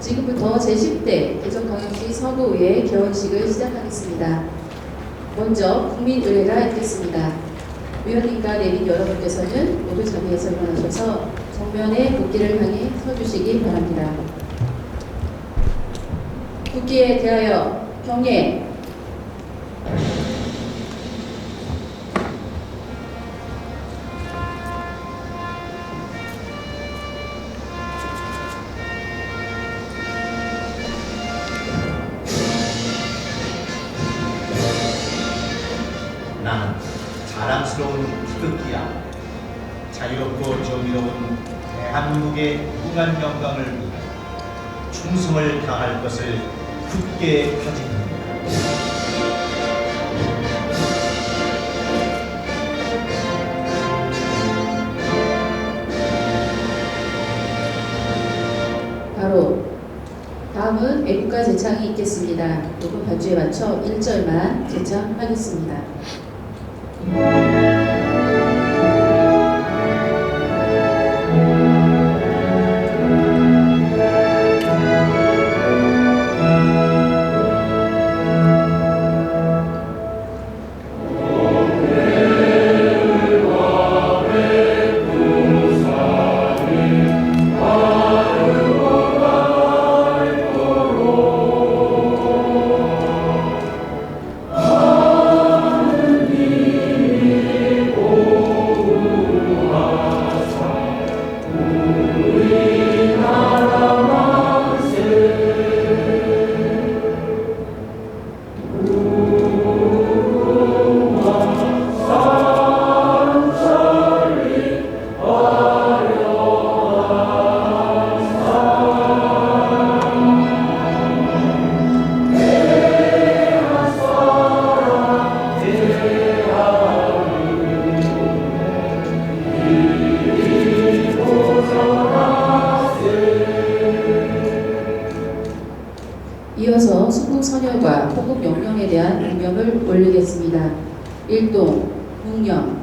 지금부터 제10대 대전광역시 서구의회 개원식을 시작하겠습니다. 먼저 국민의례가 있겠습니다. 위원님과 내빈 여러분께서는 모두 자리에서 일어나셔서 정면의 국기를 향해 서주시기 바랍니다. 국기에 대하여 경례. 나는 자랑스러운 희극기야. 자유롭고 정의로운 대한민국의 무궁한 영광을 위해 충성을 다할 것을 굳게 다짐합니다. 바로 다음은 애국가 제창이 있겠습니다. 녹음 반주에 맞춰 1절만 제창하겠습니다. 이어서 순국선열과 호국영령에 대한 공명을 올리겠습니다. 일동, 묵령.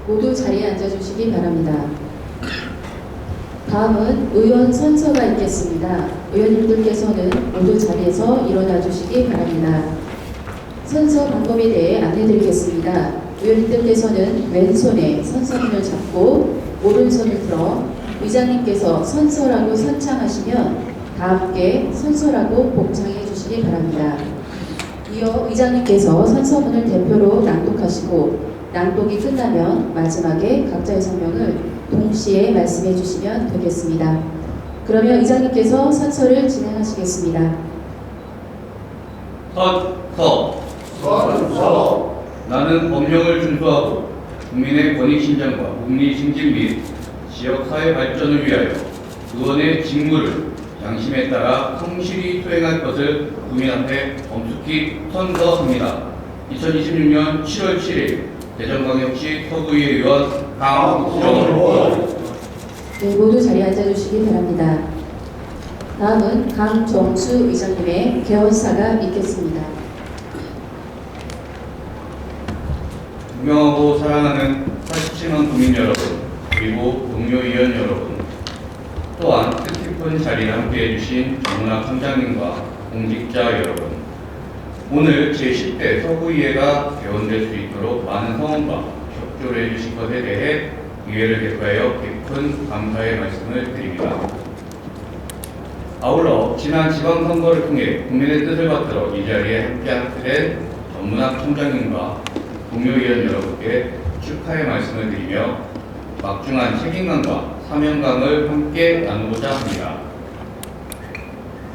모두 자리에 앉아주시기 바랍니다. 다음은 의원 선서가 있겠습니다. 의원님들께서는 모두 자리에서 일어나 주시기 바랍니다. 선서 방법에 대해 안내드리겠습니다. 의원님들께서는 왼손에 선서문을 잡고 오른손을 들어 의장님께서 선서라고 선창하시면 다 함께 선서라고 복창해 주시기 바랍니다. 이어 의장님께서 선서문을 대표로 낭독하시고 낭독이 끝나면 마지막에 각자의 성명을 동시에 말씀해 주시면 되겠습니다. 그러면 의장님께서 선서를 진행하시겠습니다. 선서. 나는 법령을 준수하고 국민의 권익 신장과 국리 승진 및 지역 사회 발전을 위하여 의원의 직무를 양심에 따라 성실히 수행할 것을 국민 앞에 엄숙히 선서합니다. 2026년 7월 7일 대전광역시 서구의회 의원 강정수. 네, 모두 자리에 앉아주시기 바랍니다. 다음은 강정수 의장님의 개원사가 있겠습니다. 존경하고 사랑하는 87만 국민 여러분, 그리고 동료 의원 여러분, 또한 뜻깊은 자리에 함께해 주신 정문학 선장님과 공직자 여러분, 오늘 제10대 서구의회가 개원될 수 있도록 많은 성원과 협조를 해주신 것에 대해 의회를 대표하여 깊은 감사의 말씀을 드립니다. 아울러 지난 지방선거를 통해 국민의 뜻을 받들어 이 자리에 함께하게 된 전문학 총장님과 동료위원 여러분께 축하의 말씀을 드리며 막중한 책임감과 사명감을 함께 나누고자 합니다.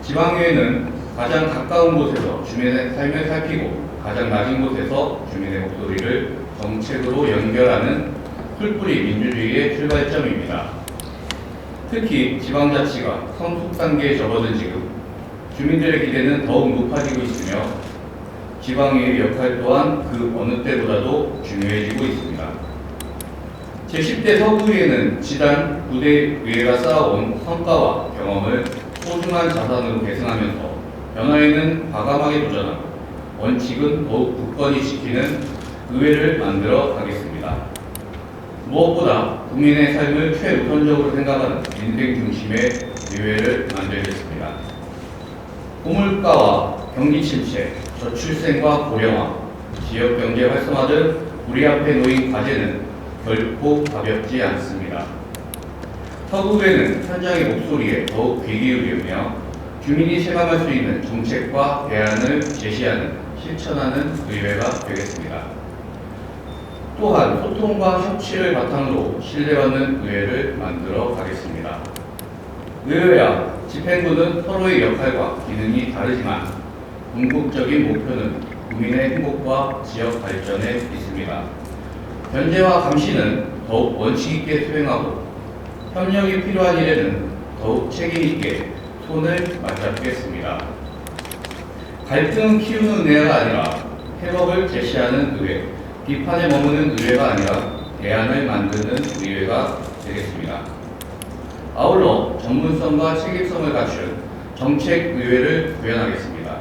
지방의회는 가장 가까운 곳에서 주민의 삶을 살피고 가장 낮은 곳에서 주민의 목소리를 정책으로 연결하는 풀뿌리 민주주의의 출발점입니다. 특히 지방자치가 성숙 단계에 접어든 지금 주민들의 기대는 더욱 높아지고 있으며 지방의회 역할 또한 그 어느 때보다도 중요해지고 있습니다. 제10대 서구의회는 지난 9대 의회가 쌓아온 성과와 경험을 소중한 자산으로 계승하면서 변화에는 과감하게 도전하고 원칙은 더욱 굳건히 지키는 의회를 만들어 가겠습니다. 무엇보다 국민의 삶을 최우선적으로 생각하는 민생 중심의 의회를 만들겠습니다. 고물가와 경기 침체, 저출생과 고령화, 지역경제 활성화 등 우리 앞에 놓인 과제는 결코 가볍지 않습니다. 서구의회는 현장의 목소리에 더욱 귀 기울이며 주민이 체감할 수 있는 정책과 대안을 제시하는, 실천하는 의회가 되겠습니다. 또한 소통과 협치를 바탕으로 신뢰받는 의회를 만들어 가겠습니다. 의회와 집행부는 서로의 역할과 기능이 다르지만 궁극적인 목표는 국민의 행복과 지역 발전에 있습니다. 견제와 감시는 더욱 원칙 있게 수행하고 협력이 필요한 일에는 더욱 책임 있게 손을 맞잡겠습니다. 갈등을 키우는 의회가 아니라 해법을 제시하는 의회, 비판에 머무는 의회가 아니라 대안을 만드는 의회가 되겠습니다. 아울러 전문성과 책임성을 갖춘 정책의회를 구현하겠습니다.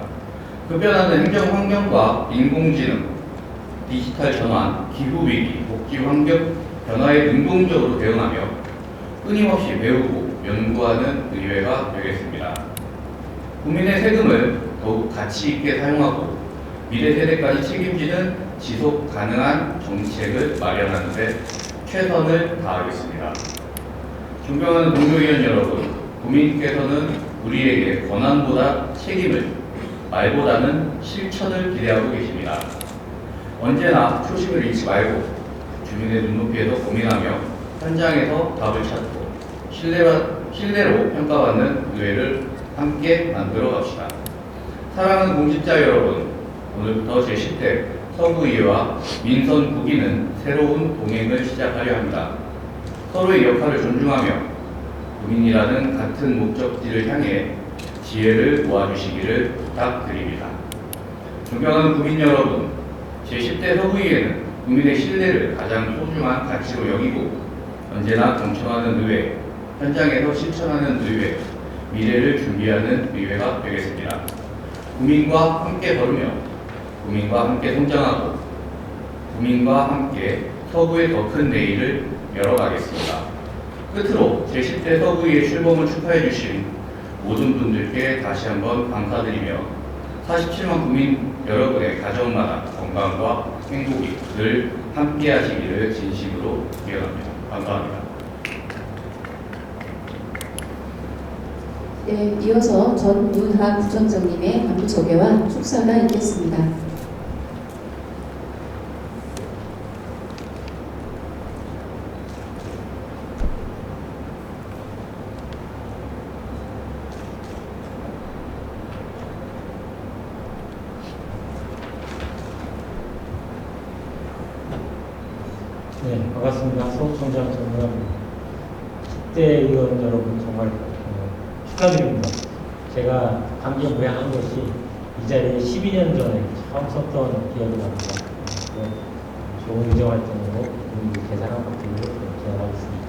급변하는 행정 환경과 인공지능, 디지털 전환, 기후위기, 복지 환경 변화에 능동적으로 대응하며 끊임없이 배우고 연구하는 의회가 되겠습니다. 국민의 세금을 더욱 가치 있게 사용하고 미래 세대까지 책임지는 지속 가능한 정책을 마련하는 데 최선을 다하겠습니다. 존경하는 동료위원 여러분, 국민께서는 우리에게 권한보다 책임을, 말보다는 실천을 기대하고 계십니다. 언제나 초심을 잃지 말고 주민의 눈높이에서 고민하며 현장에서 답을 찾고 신뢰로 평가받는 의회를 함께 만들어 갑시다. 사랑하는 공직자 여러분, 오늘부터 제10대 서구의회와 민선 국의는 새로운 동행을 시작하려 합니다. 서로의 역할을 존중하며 국민이라는 같은 목적지를 향해 지혜를 모아주시기를 부탁드립니다. 존경하는 국민 여러분, 제10대 서구의회는 국민의 신뢰를 가장 소중한 가치로 여기고 언제나 경청하는 의회, 현장에서 실천하는 의회, 미래를 준비하는 의회가 되겠습니다. 국민과 함께 걸으며 국민과 함께 성장하고 국민과 함께 서구의 더 큰 내일을 열어가겠습니다. 끝으로 제10대 서구의회 출범을 축하해 주신 모든 분들께 다시 한번 감사드리며 47만 국민 여러분의 가정마다 건강과 행복이 늘 함께 하시기를 진심으로 기원합니다. 감사합니다. 네, 이어서 전문학 부총장님의 안부 소개와 축사가 있겠습니다. 네, 반갑습니다. 서울청장 전문합니다. 10대 의원 여러분 정말 축하드립니다. 제가 감기 부양한 것이 이 자리에 12년 전에 처음 섰던 기억이 납니다. 좋은 의정 활동으로 우리 계산한 것들을 기억하겠습니다.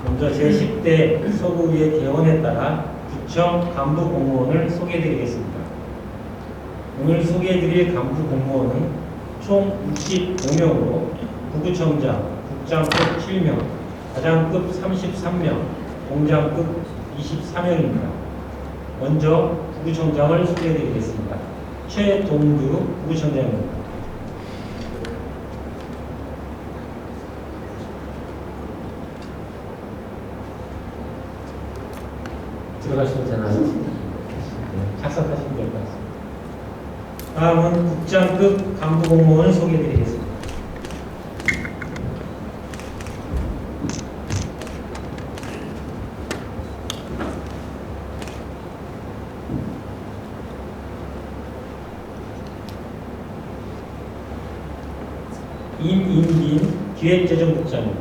먼저 제10대 서구의회 개원에 따라 구청 간부 공무원을 소개해드리겠습니다. 오늘 소개해드릴 간부 공무원은 총 65명으로 부구청장, 국장급 7명, 과장급 33명, 공장급 24명입니다. 먼저 부구청장을 소개해드리겠습니다. 최동규 부구청장입니다. 들어가셔도 되나요? 네, 착석하시면 될 것 같습니다. 다음은 국장급 간부 공무원을 소개해드리겠습니다. 임인빈 기획재정국장입니다.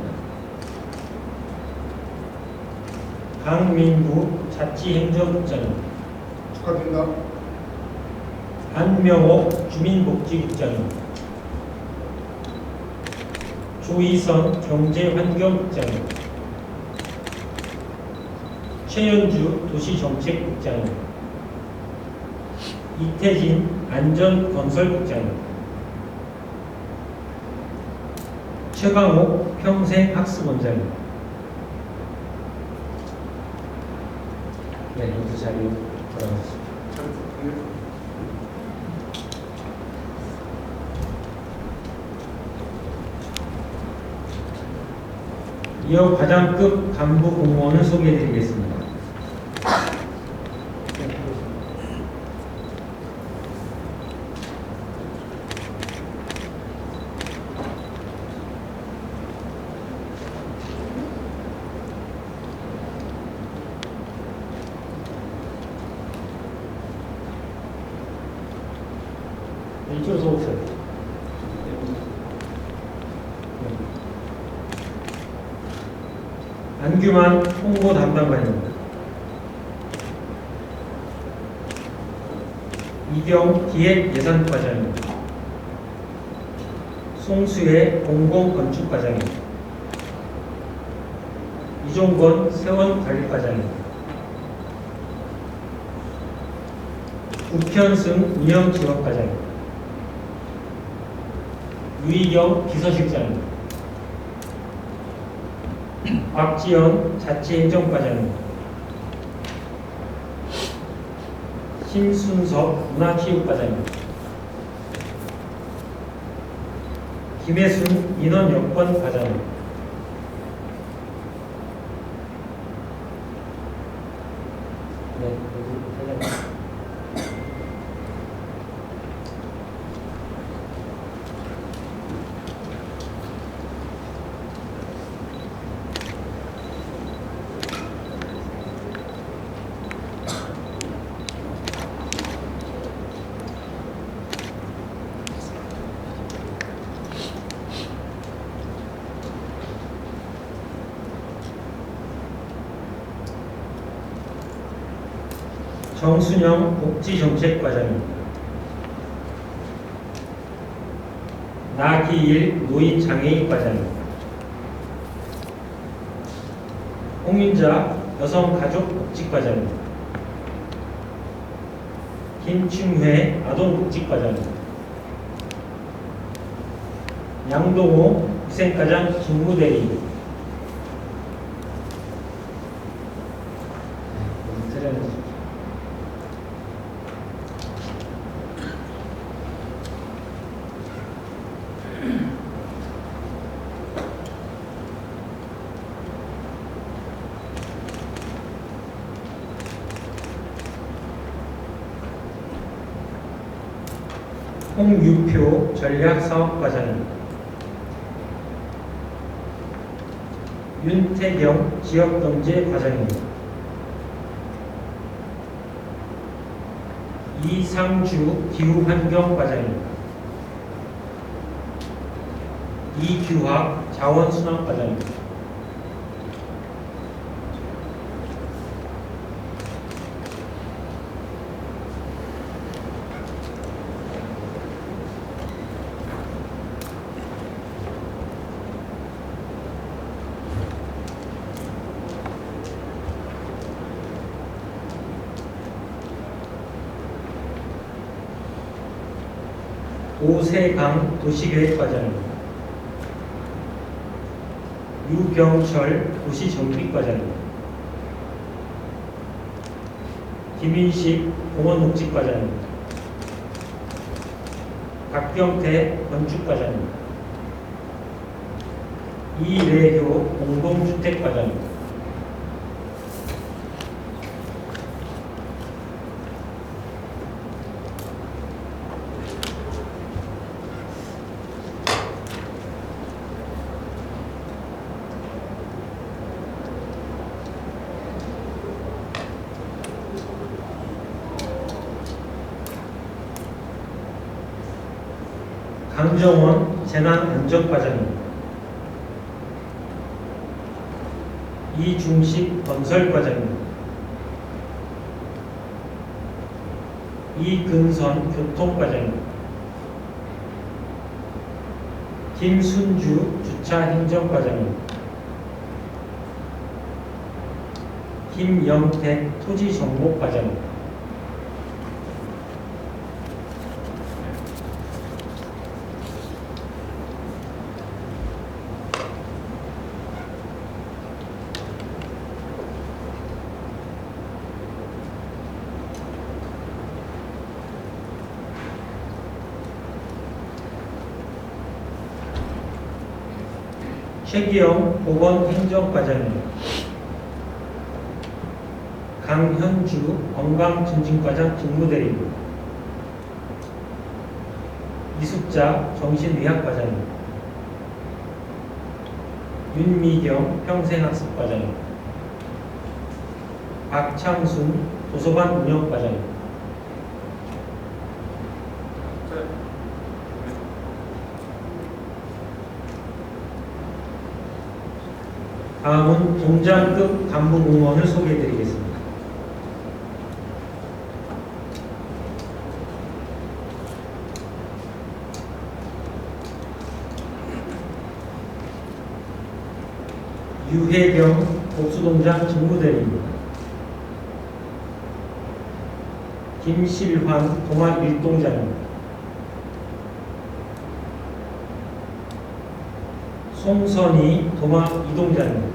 강민구 자치행정국장입니다. 축하드립니다. 안명옥 주민복지국장입니다. 조희선 경제환경국장입니다. 최연주 도시정책국장입니다. 이태진 안전건설국장입니다. 최강옥 평생학습원장입니다. 네, 모두 자리로 돌아가십시오. 이어 과장급 간부 공무원을 소개해드리겠습니다. 이쪽에서 오세요. 안규만 홍보 담당관입니다. 이경 기획예산과장입니다. 송수혜 공공건축과장입니다. 이종건 세원관리과장입니다. 국현승 운영지원과장입니다. 유희경 비서실장입니다. 박지연 자치행정과장입니다. 심순석 문화체육과장입니다. 김혜순 인원여건과장입니다. 네, 여기 회장님. 정순영 복지정책과장입니다. 나기일 노인장애인과장입니다. 홍윤자 여성가족복지과장입니다. 김충회 아동복지과장입니다. 양동호 위생과장 직무대리입니다. 홍유표 전략사업과장입니다. 윤태경 지역경제과장입니다. 이상주 기후환경과장입니다. 이규학 자원순환과장입니다. 오세강 도시계획과장입니다. 유경철 도시정비과장입니다. 김인식 공원녹지과장입니다. 박경태 건축과장입니다. 이래효 공동주택과장입니다. 강정원 재난안전과장입니다. 이중식 건설과장입니다. 이근선 교통과장입니다. 김순주 주차행정과장입니다. 김영택 토지정보과장입니다. 최기영 보건행정과장입니다. 강현주 건강증진과장 직무대리입니다. 이숙자 정신의학과장입니다. 윤미경 평생학습과장입니다. 박창순 도서관 운영과장입니다. 다음은 동장급 간부 공무원을 소개해드리겠습니다. 유혜경 복수동장 직무대리입니다. 김실환 동아 1동장입니다. 송선희 동아 2동장입니다.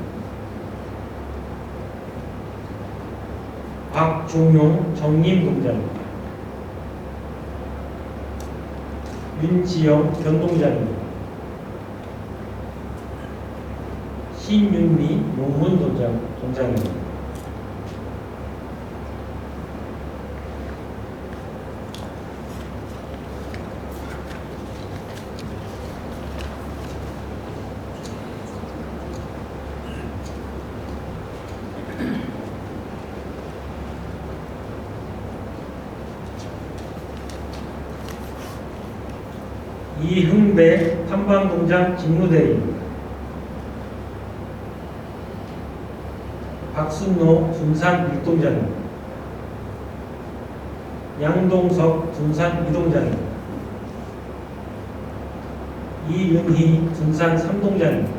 박종용 정림동장입니다. 윤지영 변동장입니다. 신윤미 용문동장입니다. 이흥배 탐방동장 직무대리입니다. 박순노 둔산 1동장입니다. 양동석 둔산 2동장입니다. 이윤희 둔산 3동장입니다.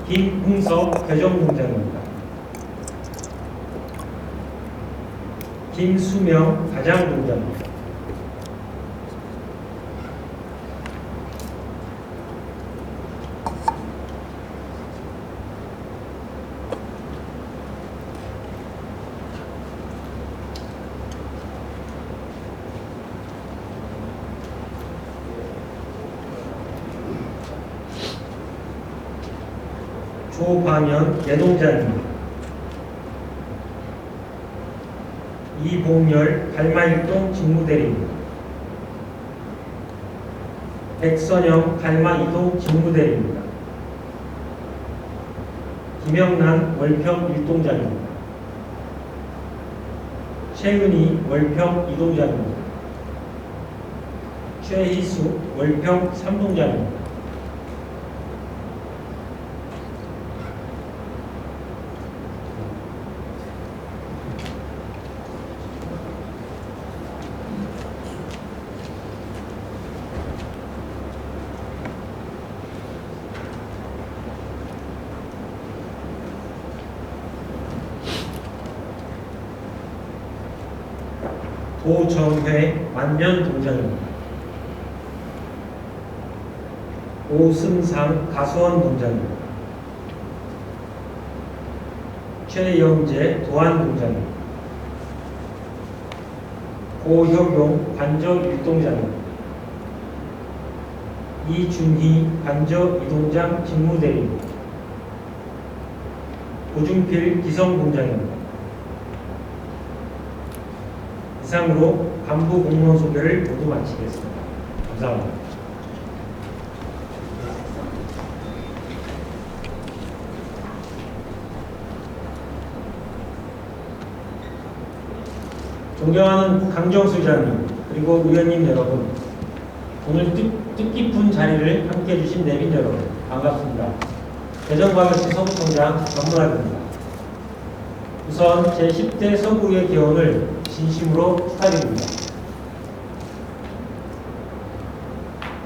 김흥석 개정동장입니다. 김수명 가장동장입니다. 조방현 예동장입니다. 이봉열 갈마1동 직무대리입니다. 백선영 갈마2동 직무대리입니다. 김영란 월평 1동장입니다. 최은희 월평 2동장입니다. 최희수 월평 3동장입니다. 도정회 만년동장입니다. 오승상 가수원 동장입니다. 최영재 도안공장님, 고혁용 관저일동장님, 이준희 관저이동장 직무대리님, 고준필 기성공장입니다. 이상으로 간부 공무원 소개를 모두 마치겠습니다. 감사합니다. 존경하는 강정수 의장님, 그리고 의원님 여러분, 오늘 뜻깊은 자리를 함께해 주신 내빈 여러분, 반갑습니다. 대전광역시 서구청장 전문학입니다. 우선 제10대 서구의 개원을 진심으로 축하드립니다.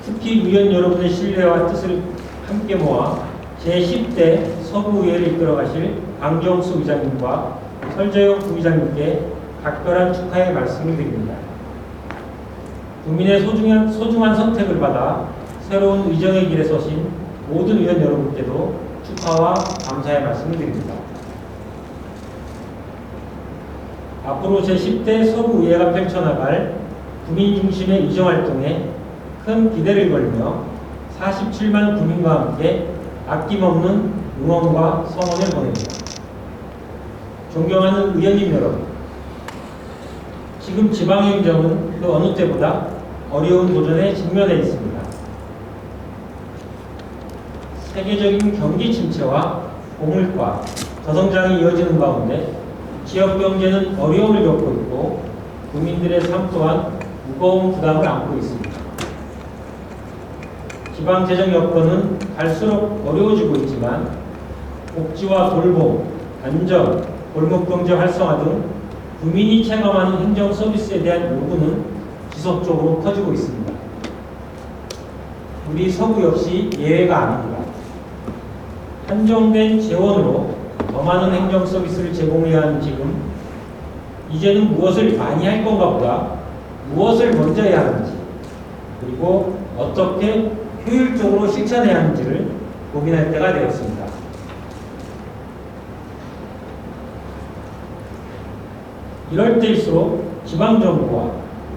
특히 의원 여러분의 신뢰와 뜻을 함께 모아 제10대 서구의회를 이끌어가실 강정수 의장님과 설재용 부의장님께 각별한 축하의 말씀을 드립니다. 국민의 소중한 선택을 받아 새로운 의정의 길에 서신 모든 의원 여러분께도 축하와 감사의 말씀을 드립니다. 앞으로 제10대 서구의회가 펼쳐나갈 국민 중심의 의정활동에 큰 기대를 걸며 47만 국민과 함께 아낌없는 응원과 성원을 보냅니다. 존경하는 의원님 여러분, 지금 지방행정은 그 어느 때보다 어려운 도전에 직면해 있습니다. 세계적인 경기 침체와 고물가, 저성장이 이어지는 가운데 지역 경제는 어려움을 겪고 있고 국민들의 삶 또한 무거운 부담을 안고 있습니다. 지방 재정 여건은 갈수록 어려워지고 있지만 복지와 돌봄, 안전, 골목경제 활성화 등 국민이 체감하는 행정 서비스에 대한 요구는 지속적으로 커지고 있습니다. 우리 서구 역시 예외가 아닙니다. 한정된 재원으로 더 많은 행정 서비스를 제공해야 하는 지금, 이제는 무엇을 많이 할 건가 보다 무엇을 먼저 해야 하는지, 그리고 어떻게 효율적으로 실천해야 하는지를 고민할 때가 되었습니다. 이럴 때일수록 지방정부와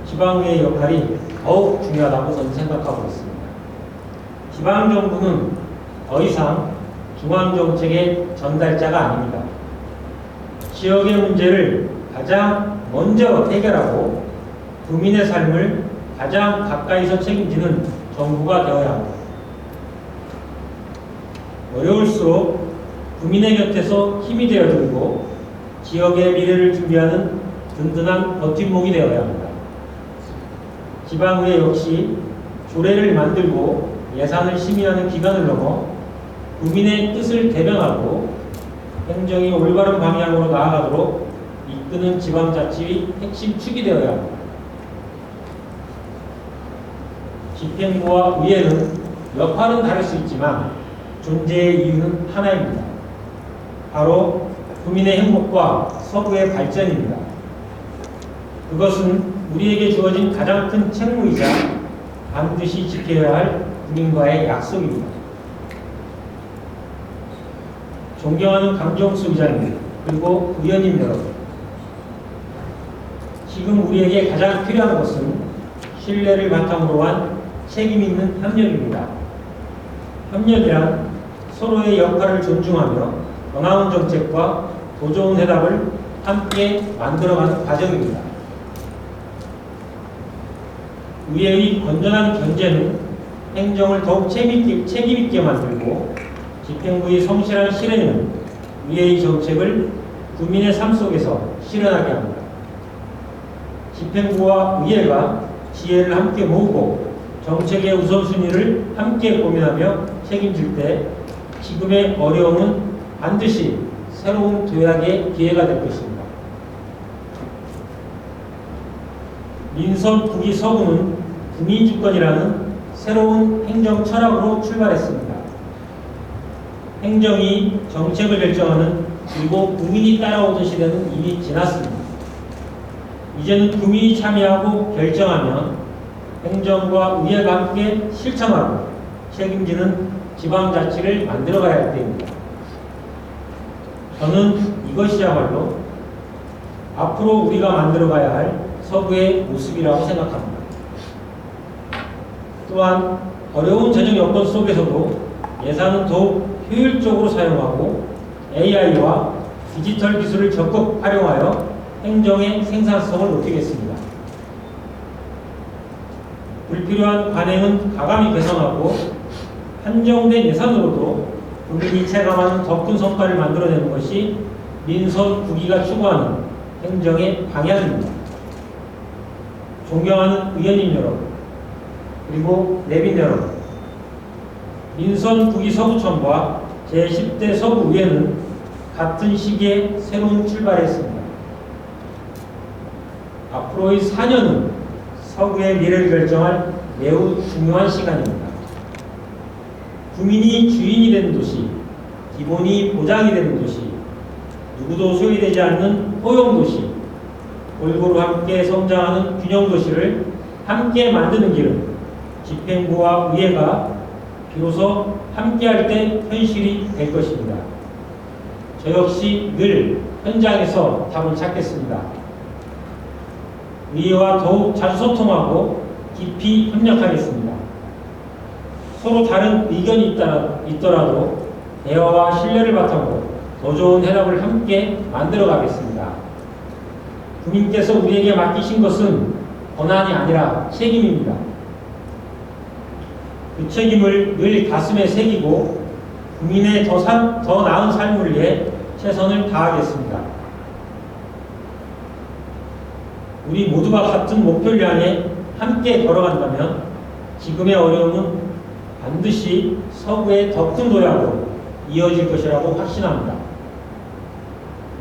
지방의회 역할이 더욱 중요하다고 저는 생각하고 있습니다. 지방정부는 더 이상 중앙정책의 전달자가 아닙니다. 지역의 문제를 가장 먼저 해결하고 국민의 삶을 가장 가까이서 책임지는 정부가 되어야 합니다. 어려울수록 국민의 곁에서 힘이 되어주고 지역의 미래를 준비하는 든든한 버팀목이 되어야 합니다. 지방의회 역시 조례를 만들고 예산을 심의하는 기관을 넘어 국민의 뜻을 대변하고 행정이 올바른 방향으로 나아가도록 이끄는 지방자치의 핵심 축이 되어야 합니다. 집행부와 의회는 역할은 다를 수 있지만 존재의 이유는 하나입니다. 바로 국민의 행복과 서구의 발전입니다. 그것은 우리에게 주어진 가장 큰 책무이자 반드시 지켜야 할 국민과의 약속입니다. 존경하는 강정수 의장님, 그리고 의원님 여러분, 지금 우리에게 가장 필요한 것은 신뢰를 바탕으로 한 책임 있는 협력입니다. 협력이란 서로의 역할을 존중하며 더 나은 정책과 더 좋은 해답을 함께 만들어가는 과정입니다. 의회의 건전한 견제는 행정을 더욱 책임있게 만들고 집행부의 성실한 실행은 의회의 정책을 국민의 삶 속에서 실현하게 합니다. 집행부와 의회가 지혜를 함께 모으고 정책의 우선순위를 함께 고민하며 책임질 때 지금의 어려움은 반드시 새로운 도약의 기회가 될 것입니다. 민선 북이 서구는 국민주권이라는 새로운 행정 철학으로 출발했습니다. 행정이 정책을 결정하는, 그리고 국민이 따라오던 시대는 이미 지났습니다. 이제는 국민이 참여하고 결정하면 행정과 의회가 함께 실천하고 책임지는 지방자치를 만들어가야 할 때입니다. 저는 이것이야말로 앞으로 우리가 만들어가야 할 서구의 모습이라고 생각합니다. 또한 어려운 재정 여건 속에서도 예산은 더욱 효율적으로 사용하고 AI와 디지털 기술을 적극 활용하여 행정의 생산성을 높이겠습니다. 불필요한 관행은 가감히 개선하고 한정된 예산으로도 국민이 체감하는 더 큰 성과를 만들어내는 것이 민선 국위가 추구하는 행정의 방향입니다. 존경하는 의원님 여러분, 그리고 내빈 여러분, 민선 국위 서구청과 제10대 서구의회는 같은 시기에 새로운 출발했습니다. 앞으로의 4년은 서구의 미래를 결정할 매우 중요한 시간입니다. 국민이 주인이 되는 도시, 기본이 보장이 되는 도시, 누구도 소외되지 않는 포용도시, 골고루 함께 성장하는 균형도시를 함께 만드는 길은 집행부와 의회가 비로소 함께할 때 현실이 될 것입니다. 저 역시 늘 현장에서 답을 찾겠습니다. 의회와 더욱 자주 소통하고 깊이 협력하겠습니다. 서로 다른 의견이 있더라도 대화와 신뢰를 바탕으로 더 좋은 해답을 함께 만들어 가겠습니다. 국민께서 우리에게 맡기신 것은 권한이 아니라 책임입니다. 그 책임을 늘 가슴에 새기고 국민의 더 나은 삶을 위해 최선을 다하겠습니다. 우리 모두가 같은 목표를 향해 함께 걸어간다면 지금의 어려움은 반드시 서구의 더 큰 도약으로 이어질 것이라고 확신합니다.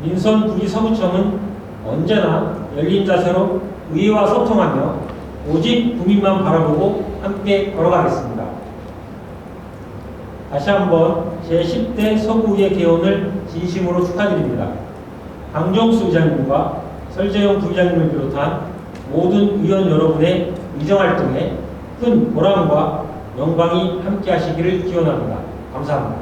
민선 국위 서구청은 언제나 열린 자세로 의회와 소통하며 오직 국민만 바라보고 함께 걸어가겠습니다. 다시 한번 제10대 서구의회 개원을 진심으로 축하드립니다. 강정수 의장님과 설재용 부의장님을 비롯한 모든 의원 여러분의 의정활동에 큰 보람과 영광이 함께 하시기를 기원합니다. 감사합니다.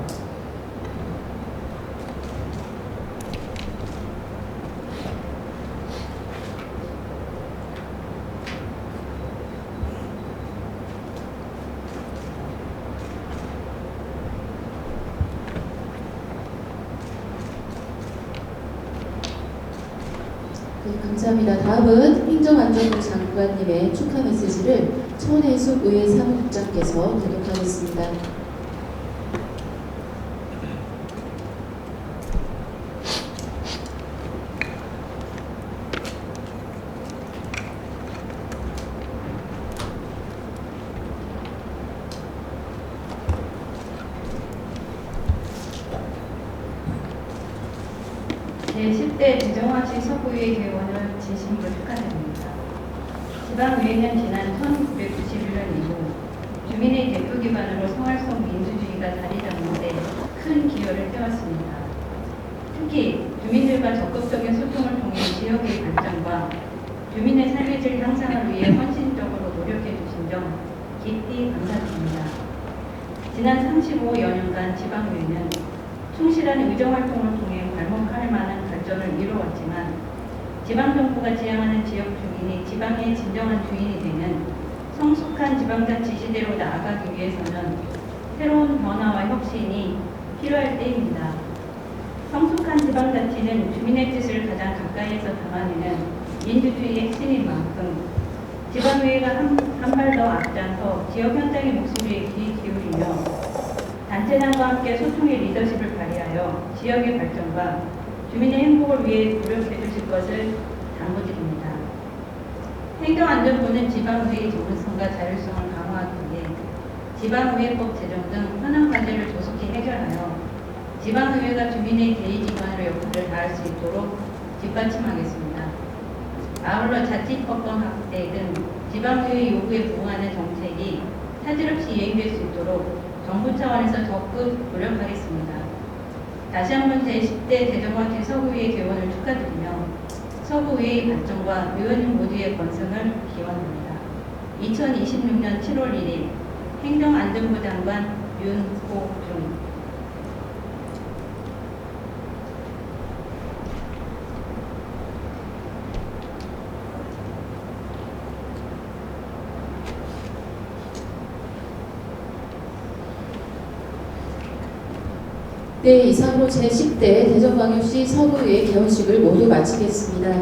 네, 감사합니다. 다음은 행정안전부 장관님의 축하 메시지를 천혜숙 의회 사무국장께서 교독하겠습니다. 제10대 대정화시 서구의회 개원을 진심으로 축하드립니다. 지방의회는 지난 1991년 이후 주민의 대표 기반으로 생활성 민주주의가 자리 잡는 데 큰 기여를 해왔습니다. 특히 주민들과 적극적인 소통을 통해 지역의 발전과 주민의 삶의 질 향상을 위해 헌신적으로 노력해 주신 점 깊이 감사드립니다. 지난 35여 년간 지방의회는 충실한 의정활동을 통해 발목할 만한 발전을 이루어왔지만 지방정부가 지향하는 지역 주민이 지방의 진정한 주인이 되는 성숙한 지방자치 시대로 나아가기 위해서는 새로운 변화와 혁신이 필요할 때입니다. 성숙한 지방자치는 주민의 뜻을 가장 가까이에서 담아내는 민주주의의 핵심인 만큼 지방의회가 한 발 더 앞장서 지역 현장의 목소리에 귀 기울이며 단체장과 함께 소통의 리더십을 발휘하여 지역의 발전과 주민의 행복을 위해 노력해 주실 것을 당부드립니다. 행정안전부는 지방의회의 전문성과 자율성을 강화하기 위해 지방의회법 제정 등 현안 과제를 조속히 해결하여 지방의회가 주민의 대의기관으로 역할을 다할 수 있도록 뒷받침하겠습니다. 아울러 자치법권 확대 등 지방의회 요구에 부응하는 정책이 사실없이 이행될 수 있도록 정부 차원에서 적극 노력하겠습니다. 다시 한번 제10대 대정화시 서구의회 개원을 축하드리며 서구의회의 발전과 의원님 모두의 건승을 기원합니다. 2026년 7월 1일 행정안전부 장관 윤호중. 네, 이상으로 제10대 대전광역시 서구의회 개원식을 모두 마치겠습니다.